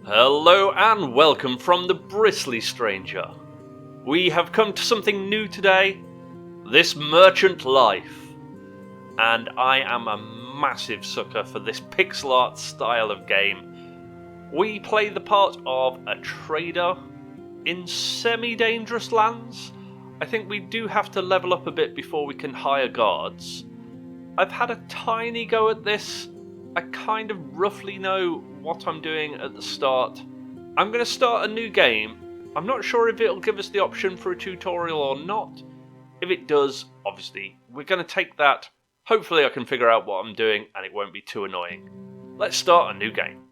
Hello and welcome from the Bristly, stranger. We have come to something new today, this merchant life. And I am a massive sucker for this pixel art style of game. We play the part of a trader in semi-dangerous lands. I think we do have to level up a bit before we can hire guards. I've had a tiny go at this. I kind of roughly know what I'm doing at the start. I'm going to start a new game. I'm not sure if it'll give us the option for a tutorial or not. If it does, obviously, we're going to take that. Hopefully I can figure out what I'm doing and it won't be too annoying. Let's start a new game.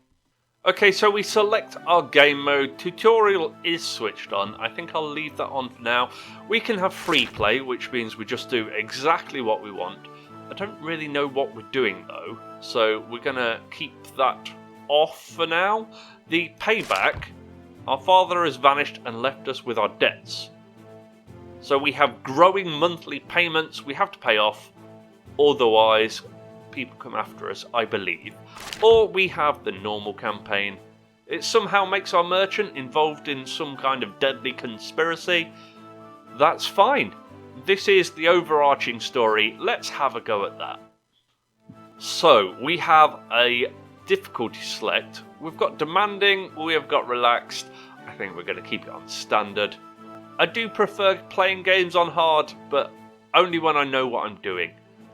Okay, so we select our game mode. Tutorial is switched on. I think I'll leave that on for now. We can have free play, which means we just do exactly what we want. I don't really know what we're doing though, so we're going to keep that off for now. The payback, our father has vanished and left us with our debts. So we have growing monthly payments we have to pay off, otherwise people come after us, I believe. Or we have the normal campaign. It somehow makes our merchant involved in some kind of deadly conspiracy. That's fine. This is the overarching story. Let's have a go at that. So, we have a difficulty select. We've got demanding, we have got relaxed. I think we're going to keep it on standard. I do prefer playing games on hard, but only when I know what I'm doing.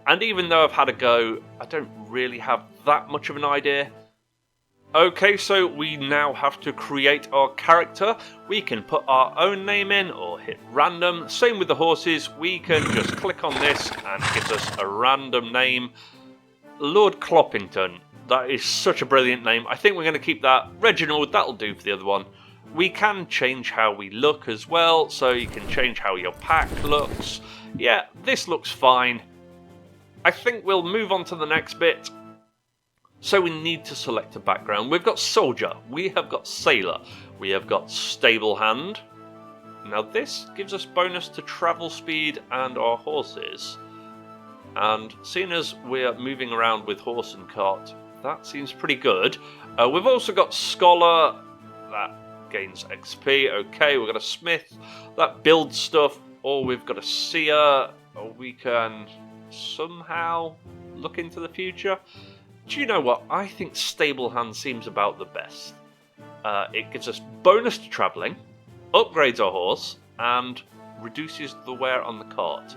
And even though I've had a go, I don't really have that much of an idea. Okay, so we now have to create our character. We can put our own name in or hit random. Same with the horses. We can just click on this and it gives us a random name. Lord Cloppington. That is such a brilliant name. I think we're going to keep that. Reginald, that'll do for the other one. We can change how we look as well. So you can change how your pack looks. Yeah, this looks fine. I think we'll move on to the next bit. So we need to select a background. We've got soldier, we have got sailor, we have got stable hand. Now this gives us bonus to travel speed and our horses. And seeing as we're moving around with horse and cart, that seems pretty good. We've also got scholar, that gains XP. Okay, we've got a smith, that builds stuff. Or we've got a seer, or we can somehow look into the future. Do you know what? I think stable hand seems about the best. It gives us bonus to travelling, upgrades our horse, and reduces the wear on the cart.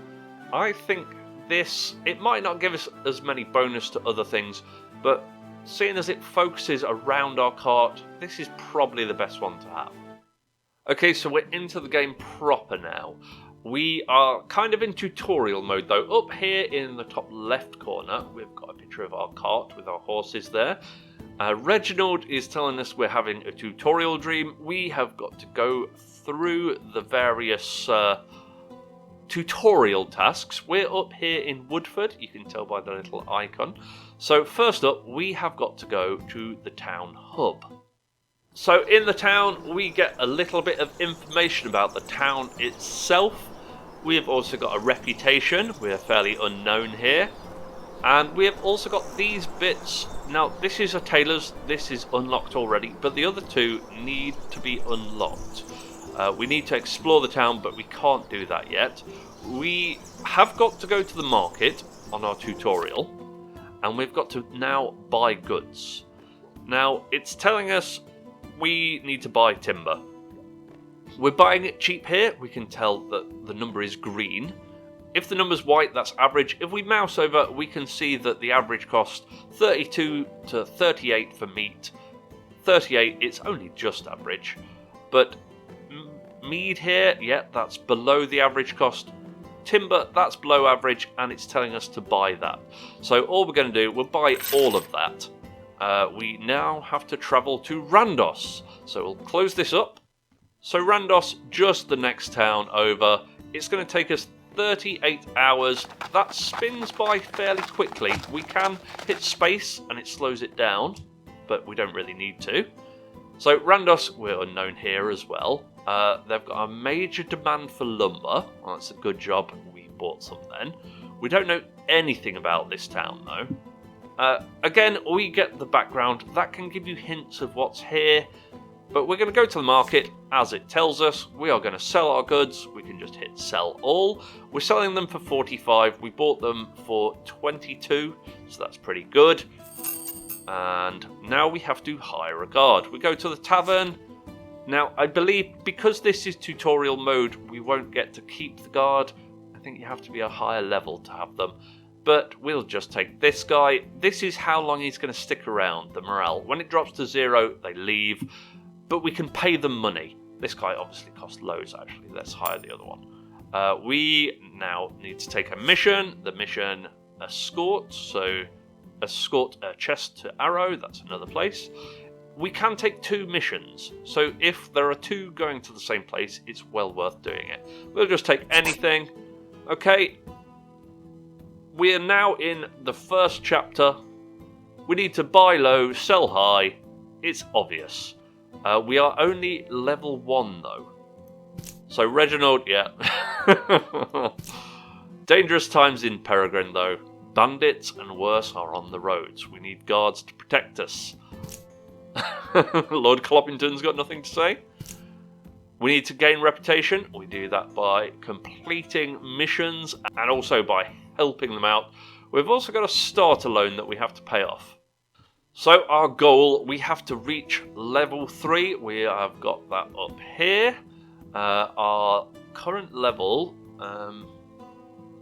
I think this, it might not give us as many bonus to other things, but seeing as it focuses around our cart, this is probably the best one to have. Okay, so we're into the game proper now. We are kind of in tutorial mode though. Up here in the top left corner, we've got a picture of our cart with our horses there. Reginald is telling us we're having a tutorial dream. We have got to go through the various tutorial tasks. We're up here in Woodford, you can tell by the little icon. So first up, we have got to go to the town hub. So in the town, we get a little bit of information about the town itself. We have also got a reputation. We're fairly unknown here. And we have also got these bits. Now, this is a tailor's. This is unlocked already, but the other two need to be unlocked. We need to explore the town, but we can't do that yet. We have got to go to the market on our tutorial, and we've got to now buy goods. Now, it's telling us we need to buy timber. We're buying it cheap here. We can tell that the number is green. If the number's white, that's average. If we mouse over, we can see that the average cost 32 to 38 for meat. 38, it's only just average. But mead here, yeah, that's below the average cost. Timber, that's below average, and it's telling us to buy that. So all we're going to do, we'll buy all of that. We now have to travel to Randos. So we'll close this up. So Randos, just the next town over. It's going to take us 38 hours. That spins by fairly quickly. We can hit space and it slows it down, but we don't really need to. So Randos, we're unknown here as well. They've got a major demand for lumber. Well, that's a good job. We bought some then. We don't know anything about this town though. Again, we get the background. That can give you hints of what's here. But we're going to go to the market as it tells us. We are going to sell our goods. We can just hit sell all. We're selling them for 45. We bought them for 22. So that's pretty good. And now we have to hire a guard. We go to the tavern. Now, I believe because this is tutorial mode, we won't get to keep the guard. I think you have to be a higher level to have them. But we'll just take this guy. This is how long he's going to stick around, the morale. When it drops to 0, they leave. But we can pay them money. This guy obviously costs loads, actually. Let's hire the other one. We now need to take a mission. The mission escort. So escort a chest to Arrow. That's another place. We can take 2 missions, so if there are 2 going to the same place, it's well worth doing it. We'll just take anything. Okay, we are now in the first chapter. We need to buy low, sell high. It's obvious. We are only level 1 though. So Reginald, yeah. Dangerous times in Peregrine though. Bandits and worse are on the roads. We need guards to protect us. Lord Cloppington's got nothing to say. We need to gain reputation. We do that by completing missions and also by helping them out. We've also got a starter loan that we have to pay off. So our goal, we have to reach level 3. We have got that up here. Our current level,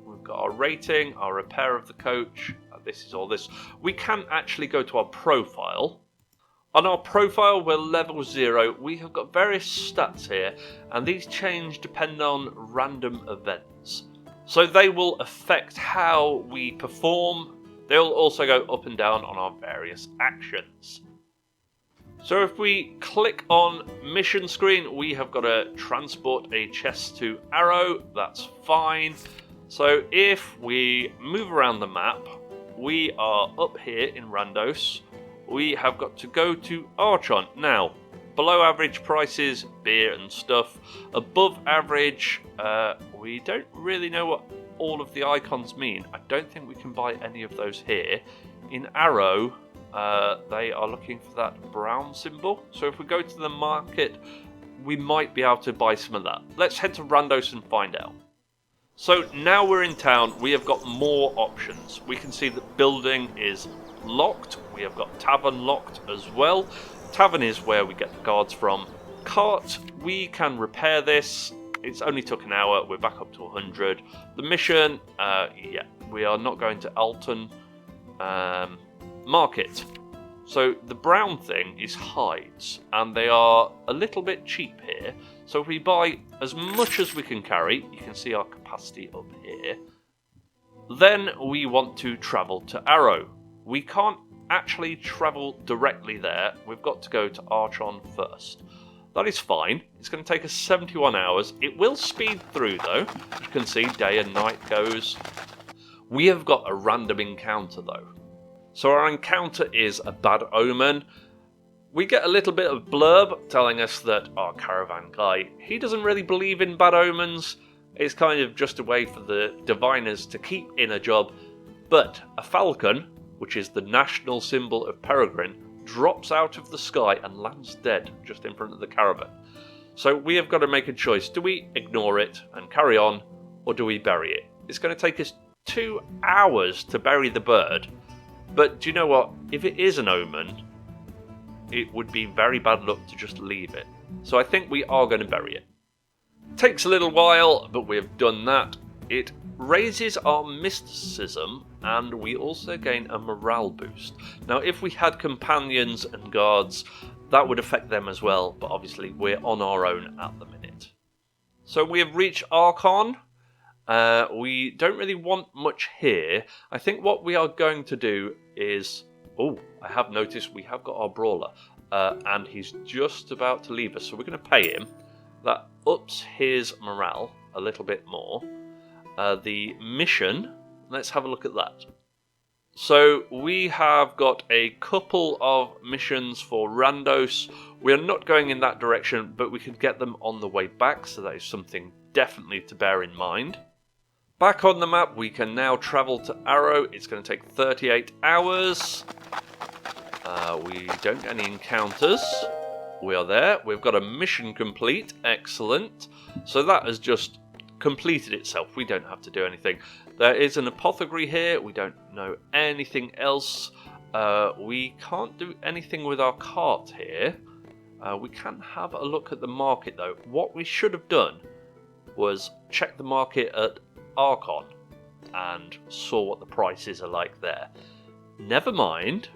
we've got our rating, our repair of the coach. This is all this. We can actually go to our profile. On our profile, we're level 0. We have got various stats here, and these change depending on random events. So they will affect how we perform. They'll also go up and down on our various actions. So if we click on mission screen, we have got to transport a chest to Arrow. That's fine. So if we move around the map, we are up here in Randos. We have got to go to Archon. Now, below average prices, beer and stuff. Above average, we don't really know what all of the icons mean. I don't think we can buy any of those here. In Arrow, they are looking for that brown symbol. So if we go to the market, we might be able to buy some of that. Let's head to Randos and find out. So now we're in town, we have got more options. We can see that building is locked. We have got tavern locked as well. Tavern is where we get the guards from. Cart, we can repair this. It's only took an hour. We're back up to 100. The mission, yeah, we are not going to Alton. Market. So the brown thing is hides, and they are a little bit cheap here. So if we buy as much as we can carry, you can see our capacity up here. Then we want to travel to Arrow. We can't actually travel directly there. We've got to go to Archon first. That is fine. It's going to take us 71 hours. It will speed through though. As you can see, day and night goes. We have got a random encounter though. So our encounter is a bad omen. We get a little bit of blurb telling us that our caravan guy, he doesn't really believe in bad omens. It's kind of just a way for the diviners to keep in a job. But a falcon, which is the national symbol of Peregrine, drops out of the sky and lands dead just in front of the caravan. So we have got to make a choice. Do we ignore it and carry on, or do we bury it? It's going to take us 2 hours to bury the bird. But do you know what? If it is an omen, it would be very bad luck to just leave it. So I think we are going to bury it. Takes a little while, but we have done that. It raises our mysticism, and we also gain a morale boost. Now, if we had companions and guards, that would affect them as well, but obviously we're on our own at the minute. So we have reached Archon. We don't really want much here. I think what we are going to do is... Oh, I have noticed we have got our brawler, and he's just about to leave us, so we're going to pay him. That ups his morale a little bit more. The mission, let's have a look at that. So we have got a couple of missions for Randos. We are not going in that direction, but we could get them on the way back, so that is something definitely to bear in mind. Back on the map, we can now travel to Arrow. It's going to take 38 hours. We don't get any encounters. We are there. We've got a mission complete. Excellent. So that has just completed itself. We don't have to do anything. There is an apothecary here. We don't know anything else. We can't do anything with our cart here. We can have a look at the market though. What we should have done was check the market at Archon and saw what the prices are like there. Never mind.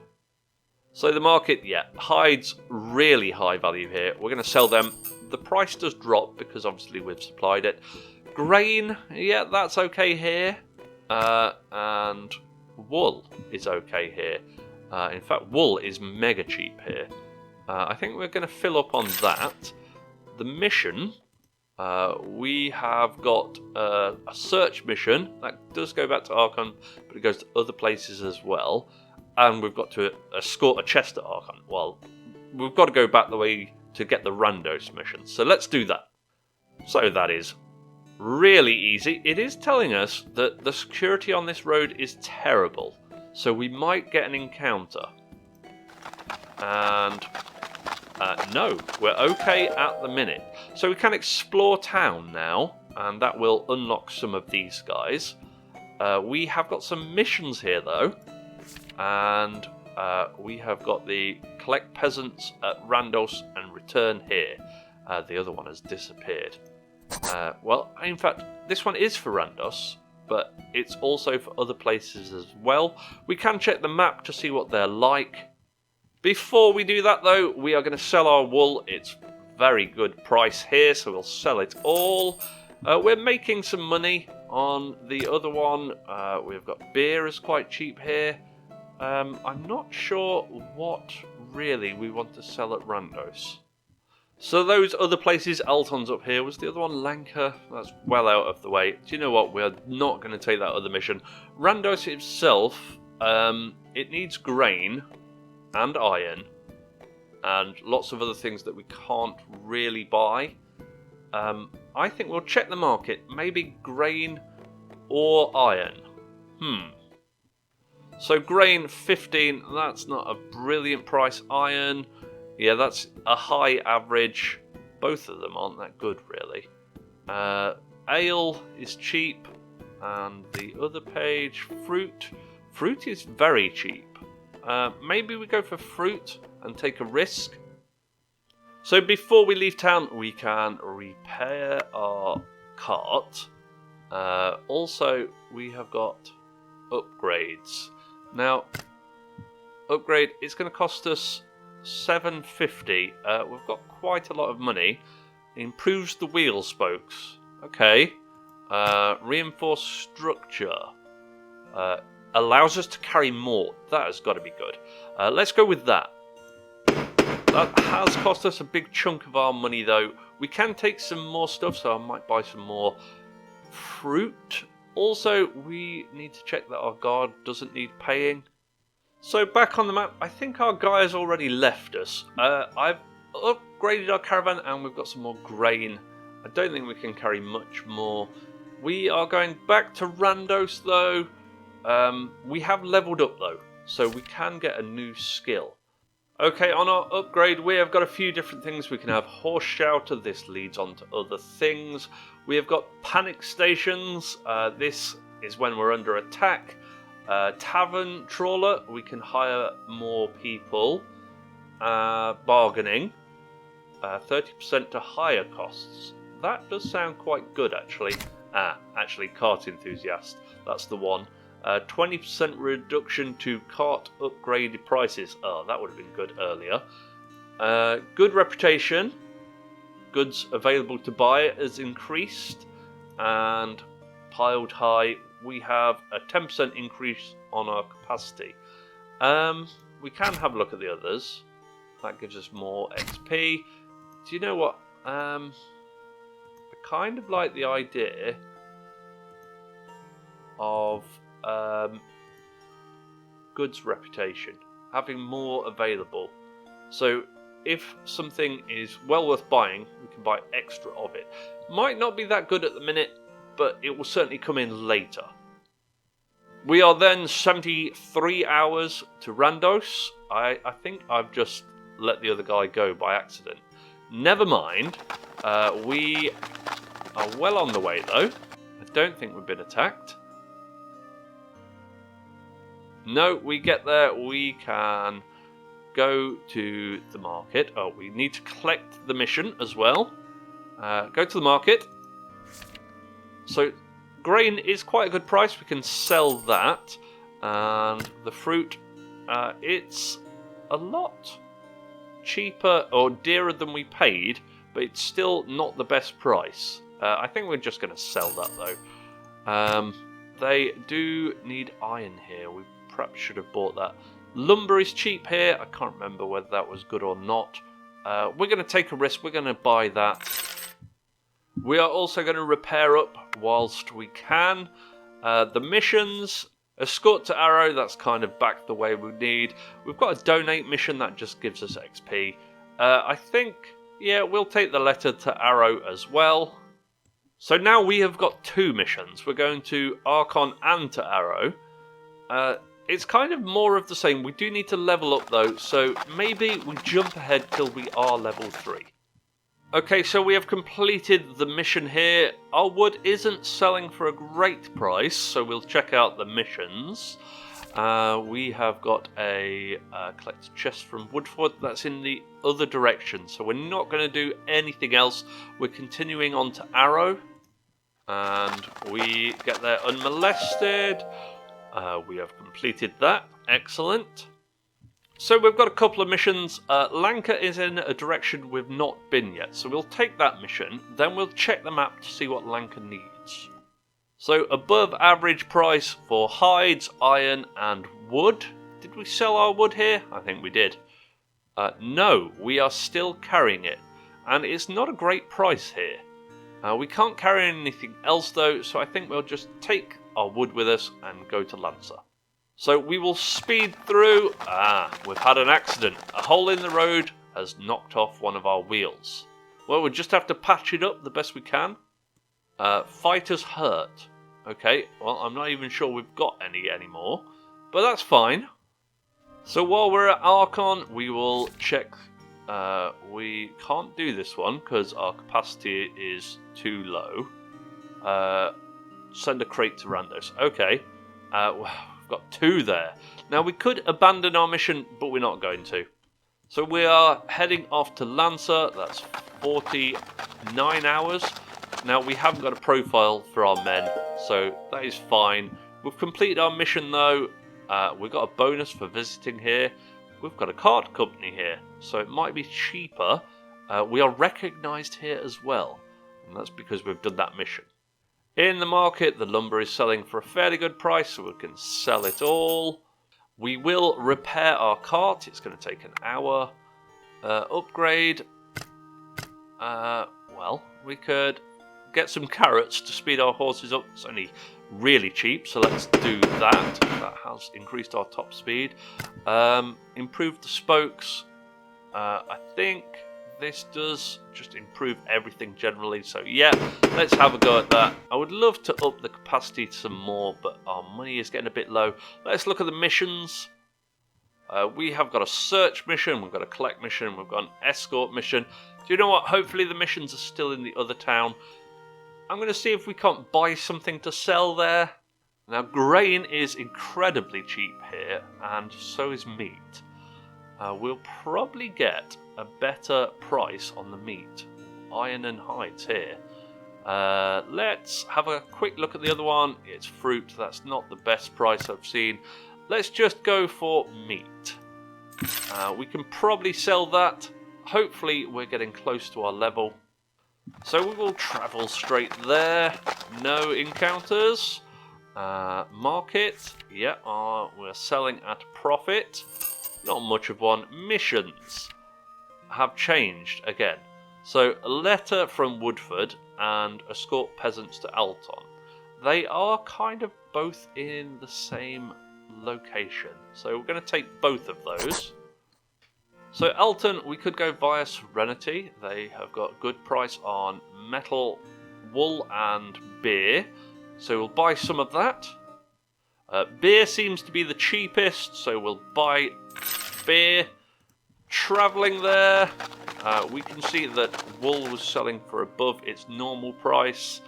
So the market, yeah, hides really high value here. We're going to sell them. The price does drop because obviously we've supplied it. Grain, yeah, that's okay here. And wool is okay here. In fact, wool is mega cheap here. I think we're going to fill up on that. The mission, we have got a search mission. That does go back to Archon, but it goes to other places as well. And we've got to escort a chest at Archon. Well, we've got to go back the way to get the randos mission. So let's do that. So that is really easy. It is telling us that the security on this road is terrible. So we might get an encounter. And no, we're okay at the minute. So we can explore town now. And that will unlock some of these guys. We have got some missions here though. And we have got the collect peasants at Randos and return here. The other one has disappeared. Well, in fact, this one is for Randos, but it's also for other places as well. We can check the map to see what they're like. Before we do that though, we are going to sell our wool. It's very good price here, so we'll sell it all. We're making some money on the other one. We've got beer is quite cheap here. I'm not sure what really we want to sell at Randos. So those other places, Alton's up here. Was the other one Lanka? That's well out of the way. Do you know what? We're not going to take that other mission. Randos itself, it needs grain and iron and lots of other things that we can't really buy. I think we'll check the market. Maybe grain or iron. So grain 15, that's not a brilliant price. Iron, yeah, that's a high average. Both of them aren't that good really. Ale is cheap, and the other page, fruit. Fruit is very cheap. Maybe we go for fruit and take a risk. So before we leave town, we can repair our cart. Also, we have got upgrades. Now, upgrade, it's going to cost us $750. We've got quite a lot of money. Improves the wheel spokes. Okay. Reinforced structure. Allows us to carry more. That has got to be good. Let's go with that. That has cost us a big chunk of our money though. We can take some more stuff, so I might buy some more fruit. Also, we need to check that our guard doesn't need paying. So back on the map, I think our guy has already left us. I've upgraded our caravan and we've got some more grain. I don't think we can carry much more. We are going back to Randos though. We have leveled up though, so we can get a new skill. Okay, on our upgrade we have got a few different things. We can have horse shouter, this leads on to other things. We have got panic stations, this is when we're under attack. Tavern trawler, we can hire more people. Bargaining, 30% to higher costs. That does sound quite good actually. Actually cart enthusiast, that's the one. 20% reduction to cart upgraded prices. Oh, that would have been good earlier. Good reputation. Goods available to buy has increased. And piled high, we have a 10% increase on our capacity. We can have a look at the others. That gives us more XP. Do you know what? I kind of like the idea of goods reputation, having more available. So if something is well worth buying, we can buy extra of it. Might not be that good at the minute, but it will certainly come in later. We are then 73 hours to Randos. I think I've just let the other guy go by accident. Never mind. We are well on the way though. I don't think we've been attacked. No, we get there. We can go to the market. Oh, we need to collect the mission as well. Go to the market. So grain is quite a good price. We can sell that. And the fruit, it's a lot cheaper or dearer than we paid, but it's still not the best price. I think we're just going to sell that though. They do need iron here. We perhaps should have bought that. Lumber is cheap here. I can't remember whether that was good or not. We're going to take a risk. We're going to buy that. We are also going to repair up whilst we can. The missions, escort to Arrow, that's kind of back the way we need. We've got a donate mission that just gives us XP. I think, yeah, we'll take the letter to Arrow as well. So now we have got 2 missions. We're going to Archon and to Arrow. It's kind of more of the same. We do need to level up though, so maybe we jump ahead till we are level 3. Okay, so we have completed the mission here. Our wood isn't selling for a great price, so we'll check out the missions. We have got a collect a chest from Woodford. That's in the other direction, so we're not going to do anything else. We're continuing on to Arrow, and we get there unmolested. We have completed that. Excellent. So we've got a couple of missions. Lanka is in a direction we've not been yet, so we'll take that mission, then we'll check the map to see what Lanka needs. So above average price for hides, iron and wood. Did we sell our wood here? I think we did. No, we are still carrying it, and it's not a great price here. We can't carry anything else though, so I think we'll just take our wood with us and go to Lancer. So we will speed through. We've had an accident. A hole in the road has knocked off one of our wheels. Well, we'll just have to patch it up the best we can. Fighters hurt. Okay, well, I'm not even sure we've got any anymore, but that's fine. So while we're at Archon, we will check. We can't do this one because our capacity is too low. Send a crate to Randos. Okay. We've got 2 there. Now we could abandon our mission, but we're not going to. So we are heading off to Lancer. That's 49 hours. Now we haven't got a profile for our men, so that is fine. We've completed our mission though. We've got a bonus for visiting here. We've got a card company here, so it might be cheaper. We are recognised here as well, and that's because we've done that mission. In the market, the lumber is selling for a fairly good price, so we can sell it all. We will repair our cart. It's going to take an hour. Upgrade. Well, we could get some carrots to speed our horses up. It's only really cheap, so let's do that. That has increased our top speed. Improved the spokes. I think this does just improve everything generally, so yeah, let's have a go at that. I would love to up the capacity some more, but our money is getting a bit low. Let's look at the missions. We have got a search mission, we've got a collect mission, we've got an escort mission. Do you know what? Hopefully the missions are still in the other town. I'm going to see if we can't buy something to sell there. Now grain is incredibly cheap here, and so is meat. We'll probably get a better price on the meat. Iron and hides here. Let's have a quick look at the other one. It's fruit. That's not the best price I've seen. Let's just go for meat. We can probably sell that. Hopefully we're getting close to our level. So we will travel straight there. No encounters. Market. Yeah, we're selling at profit. Not much of one. Missions have changed again. So a letter from Woodford and escort peasants to Alton. They are kind of both in the same location. So we're going to take both of those. So Alton, we could go via Serenity. They have got good price on metal wool and beer. So we'll buy some of that. Beer seems to be the cheapest, so we'll buy beer. Travelling there, we can see that wool was selling for above its normal price.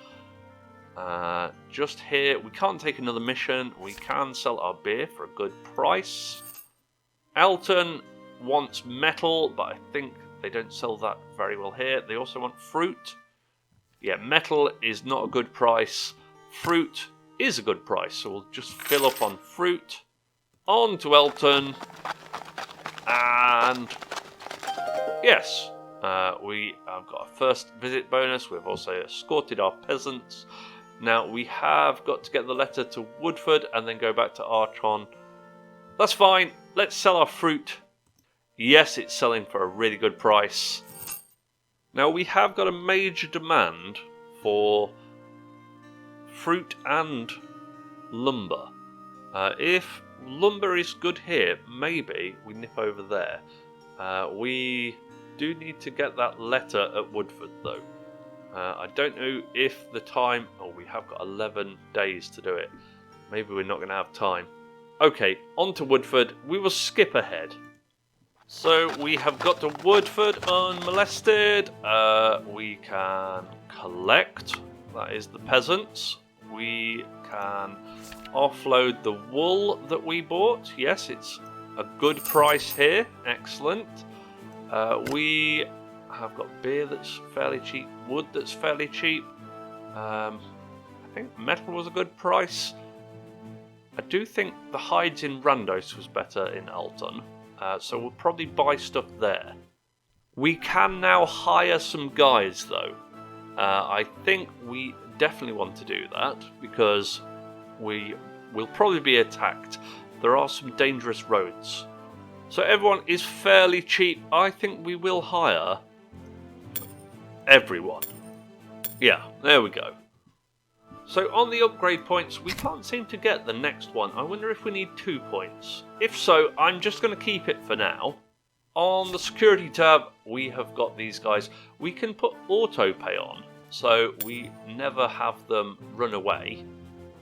Just here, we can't take another mission. We can sell our beer for a good price. Elton wants metal, but I think they don't sell that very well here. They also want fruit. Yeah, metal is not a good price. Fruit is a good price, so we'll just fill up on fruit. On to Elton. And yes, we have got a first visit bonus. We've also escorted our peasants. Now we have got to get the letter to Woodford and then go back to Archon. That's fine. Let's sell our fruit. Yes, it's selling for a really good price. Now we have got a major demand for fruit and lumber. If lumber is good here, maybe we nip over there. We do need to get that letter at Woodford though. I don't know if the time... Oh, we have got 11 days to do it. Maybe we're not going to have time. Okay, on to Woodford. We will skip ahead. So we have got to Woodford unmolested. We can collect. That is the peasants. We can offload the wool that we bought. Yes, it's a good price here. Excellent. We have got beer that's fairly cheap, wood that's fairly cheap. I think metal was a good price. I do think the hides in Randos was better in Alton, so we'll probably buy stuff there. We can now hire some guys though. I think we definitely want to do that because we will probably be attacked. There are some dangerous roads. So everyone is fairly cheap. I think we will hire everyone. Yeah, there we go. So on the upgrade points, we can't seem to get the next one. I wonder if we need 2 points. If so, I'm just going to keep it for now. On the security tab, we have got these guys. We can put auto pay on, so we never have them run away.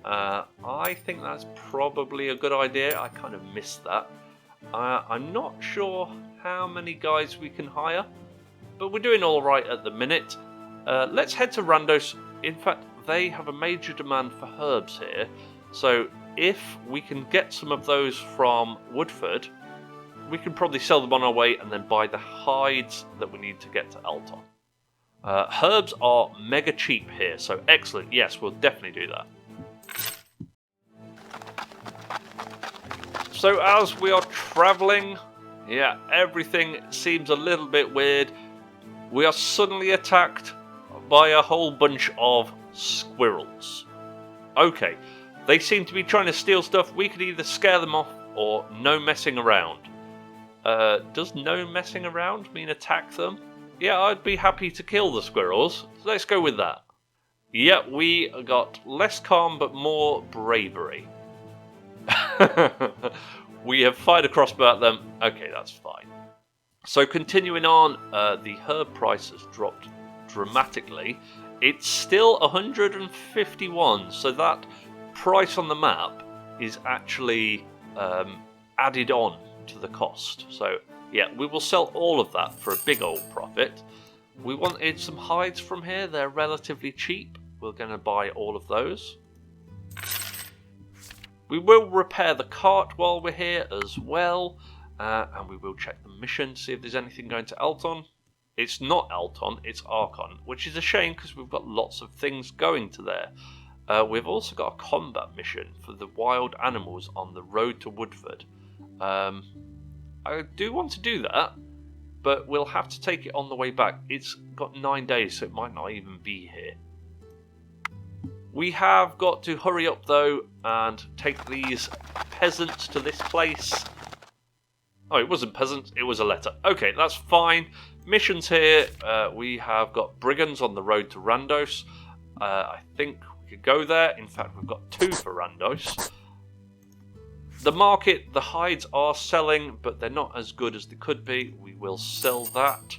I think that's probably a good idea. I kind of missed that. I'm not sure how many guys we can hire, but we're doing all right at the minute. Let's head to Randos. In fact, they have a major demand for herbs here, so if we can get some of those from Woodford, we can probably sell them on our way and then buy the hides that we need to get to Alton. Herbs are mega cheap here, so excellent. Yes, we'll definitely do that. So as we are travelling, yeah, everything seems a little bit weird. We are suddenly attacked by a whole bunch of squirrels. Okay, they seem to be trying to steal stuff. We could either scare them off or no messing around. Does no messing around mean attack them? Yeah, I'd be happy to kill the squirrels. So let's go with that. Yeah, we got less calm but more bravery. We have fired a crossbow at them. Okay, that's fine. So continuing on, the herb price has dropped dramatically. It's still 151, so that price on the map is actually added on to the cost. So yeah, we will sell all of that for a big old profit. We wanted some hides from here. They're relatively cheap. We're going to buy all of those. We will repair the cart while we're here as well. And we will check the mission, see if there's anything going to Alton. It's not Alton, it's Archon, which is a shame because we've got lots of things going to there. We've also got a combat mission for the wild animals on the road to Woodford. I do want to do that, but we'll have to take it on the way back. It's got 9 days, so it might not even be here. We have got to hurry up though and take these peasants to this place. Oh, it wasn't peasants, it was a letter. Okay, that's fine. Missions here. We have got brigands on the road to Randos. I think we could go there. In fact, we've got 2 for Randos. The market, the hides are selling, but they're not as good as they could be. We will sell that.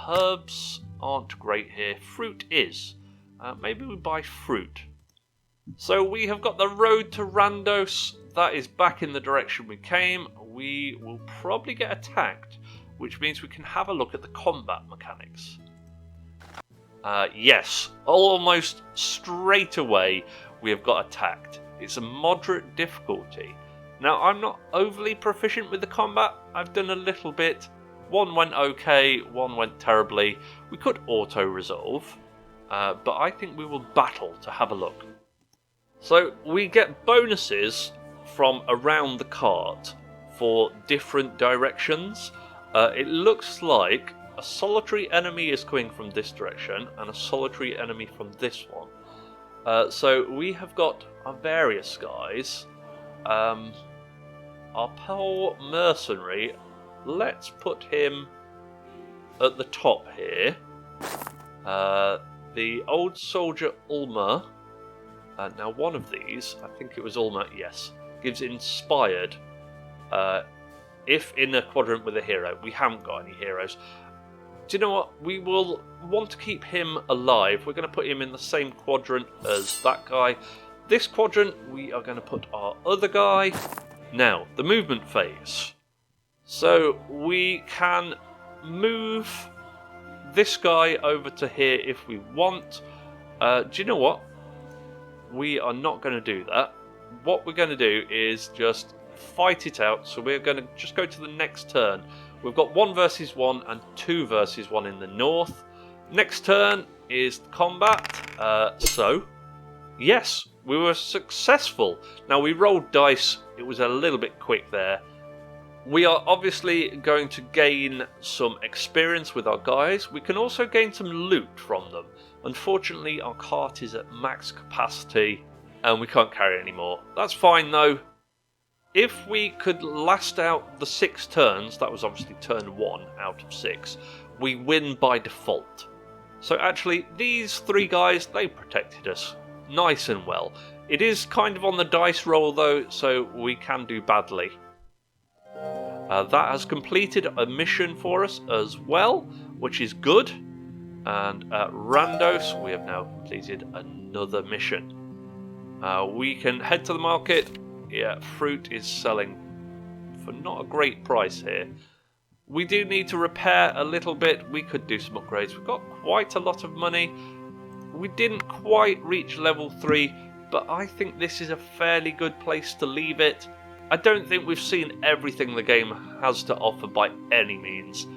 Herbs aren't great here. Fruit is. Maybe we buy fruit. So we have got the road to Randos. That is back in the direction we came. We will probably get attacked, which means we can have a look at the combat mechanics. Yes, almost straight away we have got attacked. It's a moderate difficulty. Now, I'm not overly proficient with the combat. I've done a little bit. One went okay, one went terribly. We could auto-resolve, but I think we will battle to have a look. So, we get bonuses from around the cart for different directions. It looks like a solitary enemy is coming from this direction and a solitary enemy from this one. So, we have got our various guys. Our poor mercenary, let's put him at the top here. The old soldier Ulmer, now one of these, I think it was Ulmer, yes, gives inspired. If in a quadrant with a hero, we haven't got any heroes. Do you know what? We will want to keep him alive. We're going to put him in the same quadrant as that guy. This quadrant, we are going to put our other guy. Now, the movement phase. So, we can move this guy over to here if we want. Do you know what? We are not going to do that. What we're going to do is just fight it out. So, we're going to just go to the next turn. We've got 1 versus 1 and 2 versus 1 in the north. Next turn is combat. Yes, we were successful. Now, we rolled dice. It was a little bit quick there. We are obviously going to gain some experience with our guys. We can also gain some loot from them. Unfortunately, our cart is at max capacity and we can't carry any more. That's fine though. If we could last out the 6 turns, that was obviously turn 1 out of 6, we win by default. So actually, these 3 guys, they protected us nice and well. It is kind of on the dice roll though, so we can do badly. That has completed a mission for us as well, which is good. And at Randos, we have now completed another mission. We can head to the market. Yeah, fruit is selling for not a great price here. We do need to repair a little bit. We could do some upgrades. We've got quite a lot of money. We didn't quite reach level 3, but I think this is a fairly good place to leave it. I don't think we've seen everything the game has to offer by any means.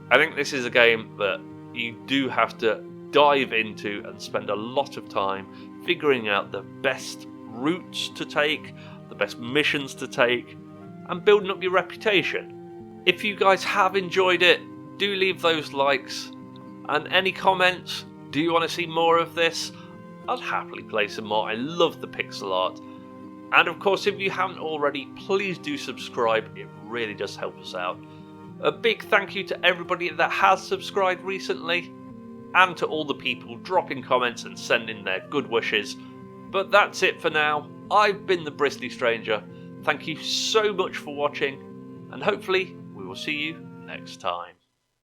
I think this is a game that you do have to dive into and spend a lot of time figuring out the best routes to take, the best missions to take, and building up your reputation. If you guys have enjoyed it, do leave those likes, and any comments. Do you want to see more of this? I'd happily play some more. I love the pixel art. And of course, if you haven't already, please do subscribe. It really does help us out. A big thank you to everybody that has subscribed recently, and to all the people dropping comments and sending their good wishes. But that's it for now. I've been the Bristly Stranger. Thank you so much for watching, and hopefully we will see you next time.